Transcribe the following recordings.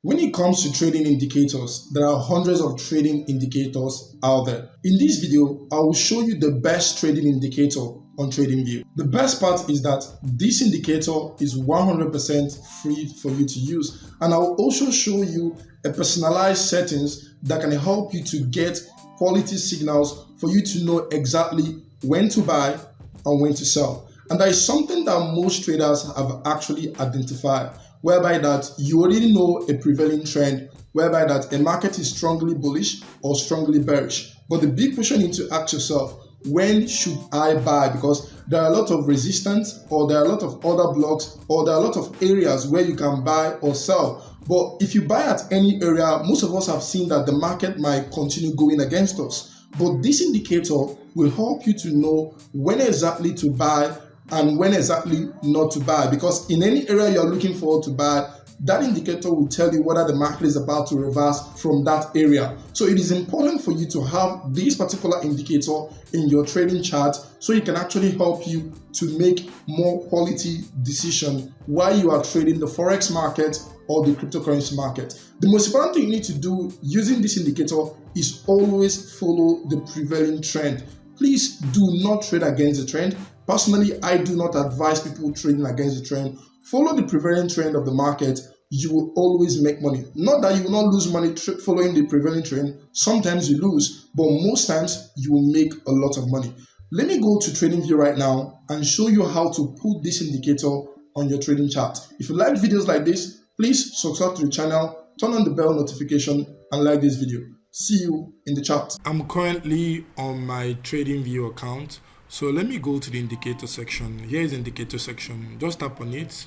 When it comes to trading indicators, there are hundreds of trading indicators out there. In this video, I will show you the best trading indicator on Tradingview. The best part is that this indicator is 100% free for you to use, and I will also show you a personalized settings that can help you to get quality signals for you to know exactly when to buy and when to sell. And that is something that most traders have actually identified, whereby that you already know a prevailing trend, whereby that a market is strongly bullish or strongly bearish. But the big question you need to ask yourself, when should I buy? Because there are a lot of resistance, or there are a lot of other blocks, or there are a lot of areas where you can buy or sell. But if you buy at any area, most of us have seen that the market might continue going against us. But this indicator will help you to know when exactly to buy and when exactly not to buy, because in any area you're looking forward to buy, that indicator will tell you whether the market is about to reverse from that area. So it is important for you to have this particular indicator in your trading chart so it can actually help you to make more quality decision while you are trading the Forex market or the cryptocurrency market. The most important thing you need to do using this indicator is always follow the prevailing trend. Please do not trade against the trend. Personally, I do not advise people trading against the trend. Follow the prevailing trend of the market. You will always make money. Not that you will not lose money following the prevailing trend. Sometimes you lose, but most times you will make a lot of money. Let me go to Tradingview right now and show you how to put this indicator on your trading chart. If you like videos like this, please subscribe to the channel, turn on the bell notification, and like this video. See you in the chat. I'm currently on my Tradingview account. So let me go to the indicator section. Here is the indicator section. Just tap on it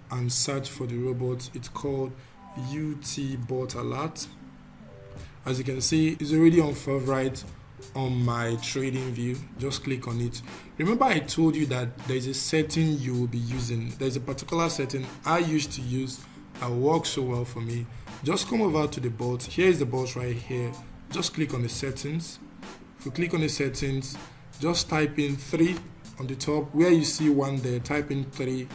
and search for the robot. It's called UT Bot Alert. As you can see, it's already on favorite on my Tradingview. Just click on it. Remember, I told you that there's a setting you will be using. There's a particular setting I used to use that works so well for me. Just come over to the bot. Here is the bot right here. Just click on the settings. If you click on the settings, just type in 3 on the top where you see 1 there. Type in 3,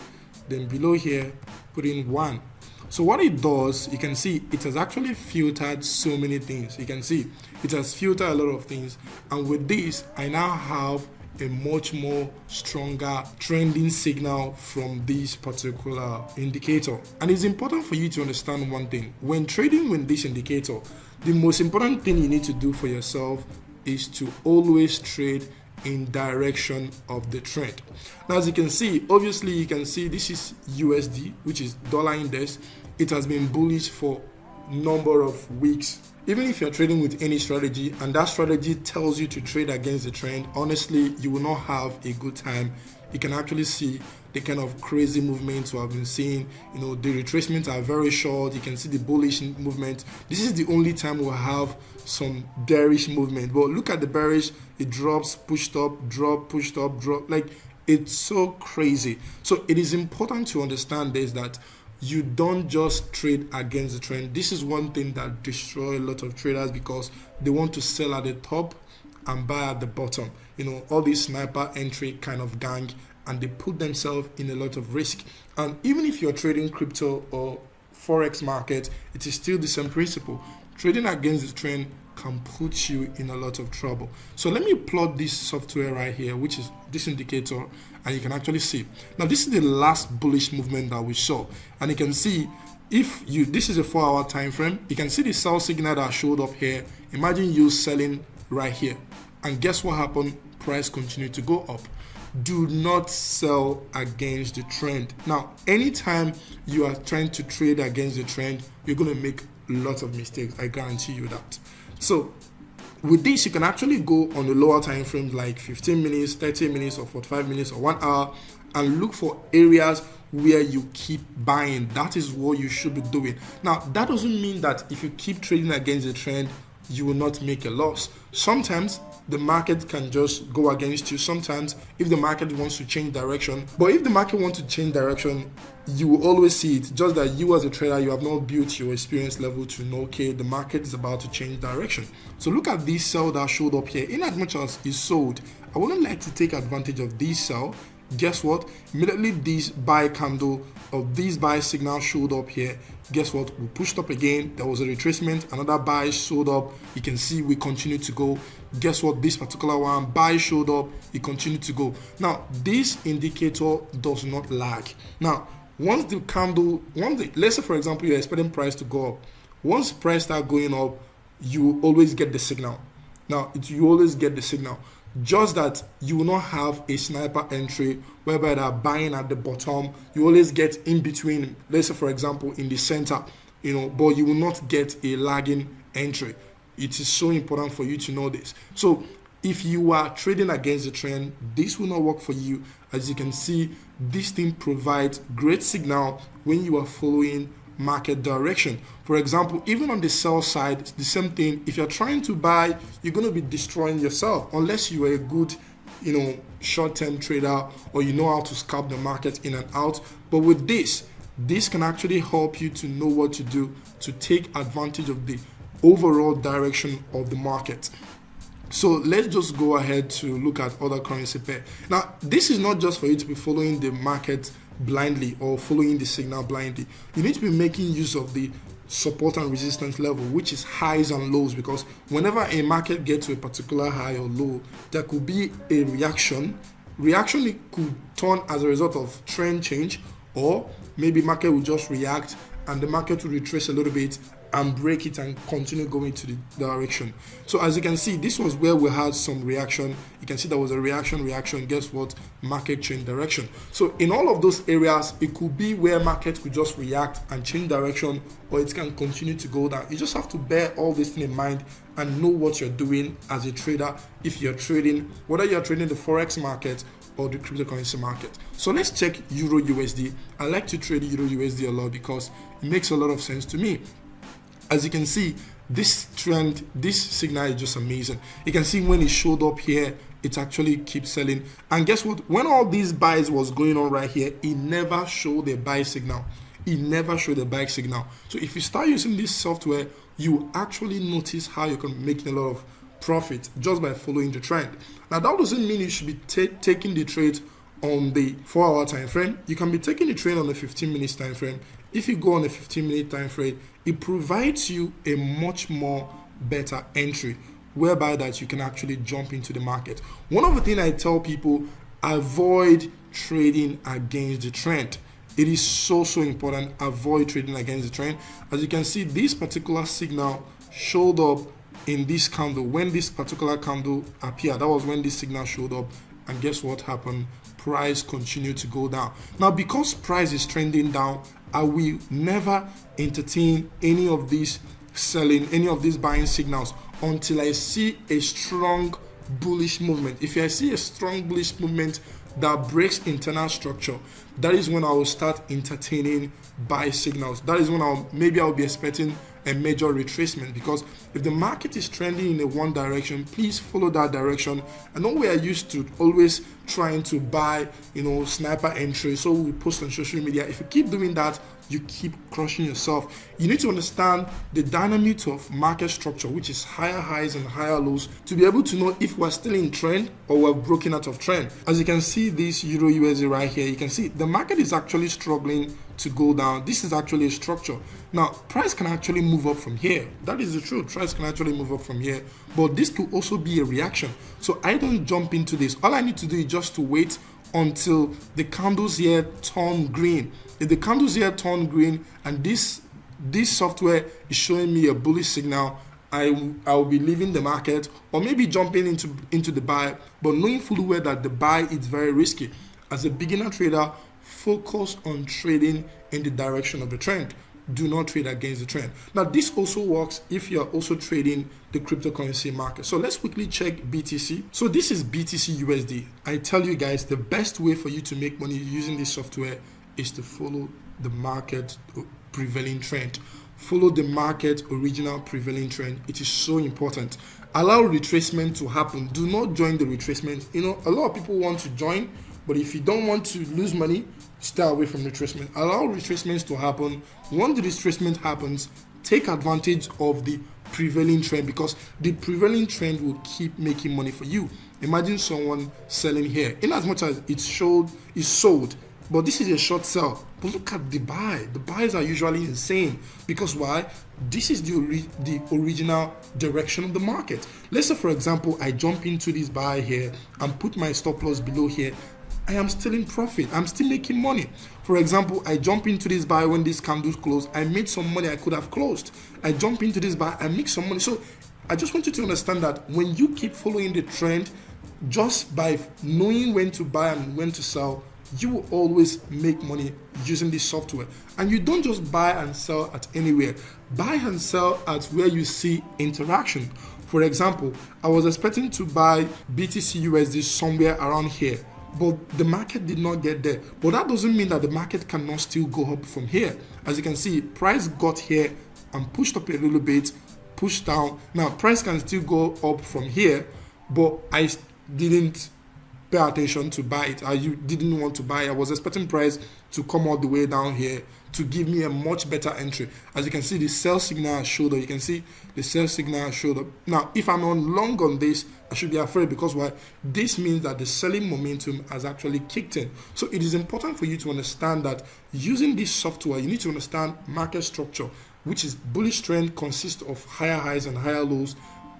then below here put in 1. So what it does, you can see it has actually filtered so many things. You can see it has filtered a lot of things, and with this I now have a much more stronger trending signal from this particular indicator. And it's important for you to understand one thing: when trading with this indicator, the most important thing you need to do for yourself is to always trade in direction of the trend. Now, as you can see, obviously you can see this is USD, which is dollar index. It has been bullish for number of weeks. Even if you're trading with any strategy and that strategy tells you to trade against the trend, honestly, you will not have a good time. You can actually see the kind of crazy movements we have been seeing. You know, the retracements are very short. You can see the bullish movement. This is the only time we'll have some bearish movement. But look at the bearish, it drops, pushed up, drop, pushed up, drop. Like, it's so crazy. So it is important to understand this, that you don't just trade against the trend. This is one thing that destroys a lot of traders, because they want to sell at the top and buy at the bottom. You know, all these sniper entry kind of gang, and they put themselves in a lot of risk. And even if you're trading crypto or Forex market, it is still the same principle. Trading against the trend can put you in a lot of trouble. So let me plot this software right here, which is this indicator, and you can actually see. Now, this is the last bullish movement that we saw, and you can see, if you, this is a 4-hour time frame, you can see the sell signal that showed up here. Imagine you selling right here, and guess what happened? Price continued to go up. Do not sell against the trend. Now, anytime you are trying to trade against the trend, you're going to make lots of mistakes. I guarantee you that. So with this, you can actually go on the lower time frames like 15 minutes, 30 minutes, or 45 minutes, or 1 hour, and look for areas where you keep buying. That is what you should be doing. Now, that doesn't mean that if you keep trading against the trend, you will not make a loss. Sometimes the market can just go against you. Sometimes if the market wants to change direction, but if the market wants to change direction, you will always see it. Just that you as a trader, you have not built your experience level to know, okay, the market is about to change direction. So look at this sell that showed up here. In as much as it sold, I wouldn't like to take advantage of this sell. guess what? Immediately this buy candle or this buy signal showed up here. Guess what? We pushed up again. There was a retracement. Another buy showed up. You can see we continue to go. Guess what? This particular one buy showed up. It continued to go. Now this indicator does not lag. Now once the candle, let's say for example you're expecting price to go up. Once price start going up, you always get the signal. Now you always get the signal. Just that you will not have a sniper entry whereby they're buying at the bottom. You always get in between, let's say for example in the center, but you will not get a lagging entry. It is so important for you to know this. So if you are trading against the trend, this will not work for you. As you can see, this thing provides great signal when you are following market direction. For example, even on the sell side, it's the same thing. If you're trying to buy, you're going to be destroying yourself unless you are a good short-term trader or you know how to scalp the market in and out. But with this can actually help you to know what to do to take advantage of the overall direction of the market. So let's just go ahead to look at other currency pair. Now this is not just for you to be following the market blindly or following the signal blindly. You need to be making use of the support and resistance level, which is highs and lows, because whenever a market gets to a particular high or low, there could be a reaction. It could turn as a result of trend change, or maybe market will just react and the market will retrace a little bit and break it and continue going to the direction. So as you can see, this was where we had some reaction. You can see there was a reaction. Guess what? Market changed direction. So in all of those areas, it could be where market could just react and change direction, or it can continue to go down. You just have to bear all this thing in mind and know what you're doing as a trader if you're trading, whether you're trading the Forex market or the cryptocurrency market. So let's check Euro USD. I like to trade Euro USD a lot because it makes a lot of sense to me. As you can see, this trend, this signal is just amazing. You can see when it showed up here, it actually keeps selling. And guess what? When all these buys was going on right here, it never showed a buy signal. It never showed a buy signal. So if you start using this software, you actually notice how you can make a lot of profit just by following the trend. Now that doesn't mean you should be taking the trade on the 4-hour time frame. You can be taking the trade on the 15 minutes time frame. If you go on a 15-minute time frame, it provides you a much more better entry, whereby that you can actually jump into the market. One of the things I tell people, avoid trading against the trend. It is so important. Avoid trading against the trend. As you can see, this particular signal showed up in this candle. When this particular candle appeared, that was when this signal showed up. And guess what happened? Price continued to go down. Now, because price is trending down, I will never entertain any of these selling, any of these buying signals until I see a strong bullish movement. If I see a strong bullish movement that breaks internal structure, that is when I will start entertaining buy signals. That is when I'll be expecting a major retracement, because if the market is trending in a one direction, please follow that direction. I know we are used to always trying to buy, sniper entry, so we post on social media. If you keep doing that, you keep crushing yourself. You need to understand the dynamics of market structure, which is higher highs and higher lows, to be able to know if we're still in trend or we're broken out of trend. As you can see, this Euro USD right here, you can see the market is actually struggling to go down. This is actually a structure. Now, price can actually move up from here. That is the truth. Price can actually move up from here, but this could also be a reaction. So I don't jump into this. All I need to do is just to wait until the candles here turn green. If the candles here turn green and this software is showing me a bullish signal, I will be leaving the market or maybe jumping into the buy, but knowing fully well that the buy is very risky. As a beginner trader, focus on trading in the direction of the trend. Do not trade against the trend. Now, this also works if you're also trading the cryptocurrency market. So let's quickly check BTC. So this is BTC USD. I tell you guys, the best way for you to make money using this software is to follow the market prevailing trend. Follow the market original prevailing trend. It is so important. Allow retracement to happen. Do not join the retracement. A lot of people want to join, but if you don't want to lose money, stay away from retracement. Allow retracements to happen. Once the retracement happens, take advantage of the prevailing trend, because the prevailing trend will keep making money for you. Imagine someone selling here. In as much as it's sold, but this is a short sell. But look at the buy. The buys are usually insane. Because why? This is the original direction of the market. Let's say, for example, I jump into this buy here and put my stop loss below here. I am still in profit. I'm still making money. For example, I jump into this buy when this candle closed. I made some money I could have closed. I jump into this buy. I make some money. So I just want you to understand that when you keep following the trend, just by knowing when to buy and when to sell, you will always make money using this software. And you don't just buy and sell at anywhere. Buy and sell at where you see interaction. For example, I was expecting to buy BTC USD somewhere around here, but the market did not get there. But that doesn't mean that the market cannot still go up from here. As you can see, price got here and pushed up a little bit, pushed down. Now, price can still go up from here, but I didn't pay attention to buy it. I didn't want to buy. I was expecting price to come all the way down here to give me a much better entry. As you can see, the sell signal showed up. You can see the sell signal showed up. Now, if I'm on long on this, I should be afraid because why? This means that the selling momentum has actually kicked in. So it is important for you to understand that using this software, you need to understand market structure, which is bullish trend consists of higher highs and higher lows.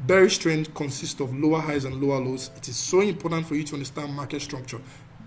Bearish trend consists of lower highs and lower lows. It is so important for you to understand market structure,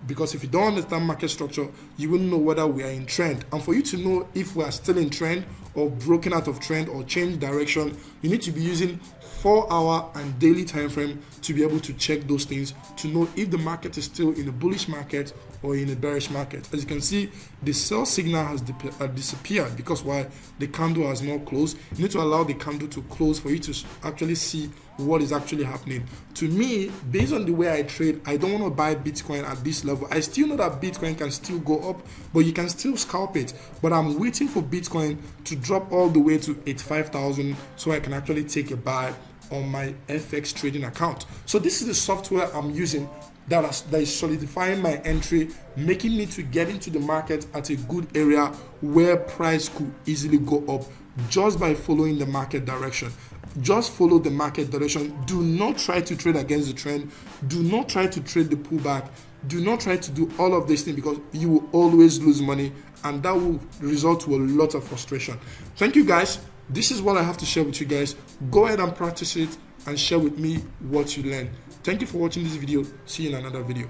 because if you don't understand market structure, you wouldn't know whether we are in trend. And for you to know if we are still in trend or broken out of trend or change direction, you need to be using 4-hour and daily time frame to be able to check those things, to know if the market is still in a bullish market or in a bearish market. As you can see, the sell signal has disappeared because why? The candle has not closed. You need to allow the candle to close for you to actually see what is actually happening. To me, based on the way I trade, I don't want to buy Bitcoin at this level. I still know that Bitcoin can still go up, but you can still scalp it. But I'm waiting for Bitcoin to drop all the way to 85,000 so I can actually take a buy on my FX trading account. So this is the software I'm using that is solidifying my entry, making me to get into the market at a good area where price could easily go up just by following the market direction. Just follow the market direction. Do not try to trade against the trend. Do not try to trade the pullback. Do not try to do all of these things, because you will always lose money, and that will result to a lot of frustration. Thank you guys. This is what I have to share with you guys. Go ahead and practice it and share with me what you learned. Thank you for watching this video. See you in another video.